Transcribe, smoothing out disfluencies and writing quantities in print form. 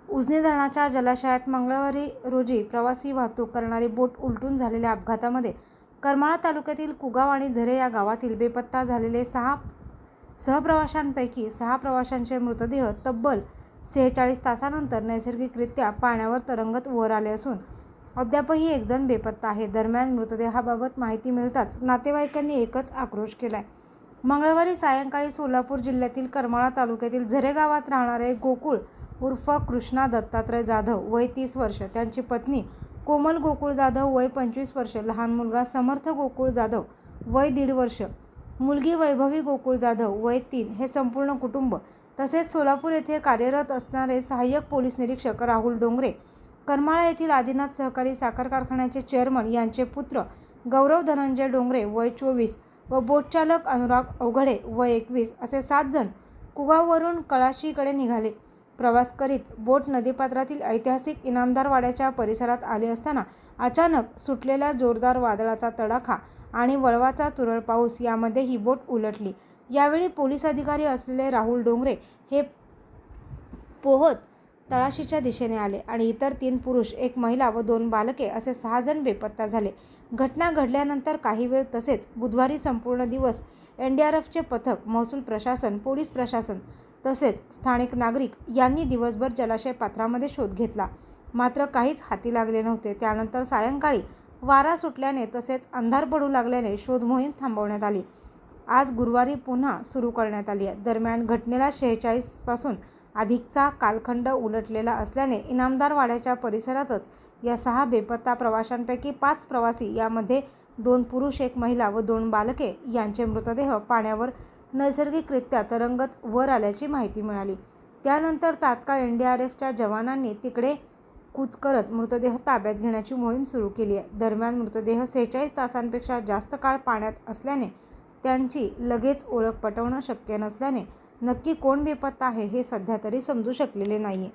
उजनी धरणाच्या जलाशयात मंगळवारी रोजी प्रवासी वाहतूक करणारी बोट उलटून झालेल्या अपघातामध्ये करमाळा तालुक्यातील कुगाव आणि झरे या गावातील बेपत्ता झालेले 6 सहप्रवाशांपैकी 6 प्रवाशांचे मृतदेह तब्बल 46 तासानंतर नैसर्गिकरित्या पाण्यावर तरंगत वर आले असून अद्यापही एक जण बेपत्ता आहे. दरम्यान मृतदेहाबाबत माहिती मिळताच नातेवाईकांनी एकच आक्रोश केलाय. मंगळवारी सायंकाळी सोलापूर जिल्ह्यातील करमाळा तालुक्यातील झरे गावात राहणारे गोकुळ उर्फ कृष्णा दत्तात्रय जाधव वय 30 वर्ष, त्यांची पत्नी कोमल गोकुळ जाधव वय 25 वर्ष, लहान मुलगा समर्थ गोकुळ जाधव वय 1.5 वर्ष, मुलगी वैभवी गोकुळ जाधव वय 3 हे संपूर्ण कुटुंब तसेच सोलापूर येथे कार्यरत असणारे सहाय्यक पोलीस निरीक्षक राहुल डोंगरे, करमाळा येथील आदिनाथ सहकारी साखर कारखान्याचे चेअरमन यांचे पुत्र गौरव धनंजय डोंगरे वय 24 व बोटचालक अनुराग अवघडे वय 21 असे 7 जण कुगाववरून कळाशीकडे निघाले. प्रवास करीत बोट नदीपात्रातील ऐतिहासिक इनामदार वाड्याच्या परिसरात आले असताना अचानक सुटलेल्या जोरदार वादळाचा तडाखा आणि वळवाचा तुरळक पाऊस यामध्ये ही बोट उलटली. यावेळी पोलीस अधिकारी असलेले राहुल डोंगरे हे पोहत तळाशीच्या दिशेने आले आणि इतर 3 पुरुष, 1 महिला व 2 बालके असे 6 जण बेपत्ता झाले. घटना घडल्यानंतर काही वेळ तसेच बुधवारी संपूर्ण दिवस NDRFचे पथक, महसूल प्रशासन, पोलीस प्रशासन तसेच स्थानिक नागरिक यांनी दिवसभर जलाशय पात्रामध्ये शोध घेतला, मात्र काहीच हाती लागले नव्हते. त्यानंतर सायंकाळी वारा सुटल्याने तसेच अंधार पडू लागल्याने शोध मोहीम थांबवण्यात आली. आज गुरुवारी पुन्हा सुरू करण्यात आली आहे. दरम्यान घटनेला 46 पासून अधिकचा कालखंड उलटलेला असल्याने इनामदार वाड्याच्या परिसरातच या 6 बेपत्ता प्रवाशांपैकी 5 प्रवासी यामध्ये 2 पुरुष, 1 महिला व 2 बालके यांचे मृतदेह पाण्यावर नैसर्गिकरित्या तरंगत वर आल्याची माहिती मिळाली. त्यानंतर तात्काळ NDRFच्या जवानांनी तिकडे कूच करत मृतदेह ताब्यात घेण्याची मोहीम सुरू केली आहे. दरम्यान मृतदेह 46 तासांपेक्षा जास्त काळ पाण्यात असल्याने त्यांची लगेच ओळख पटवणं शक्य नसल्याने नक्की कोण बेपत्ता आहे हे सध्या तरी समजू शकलेले नाहीये.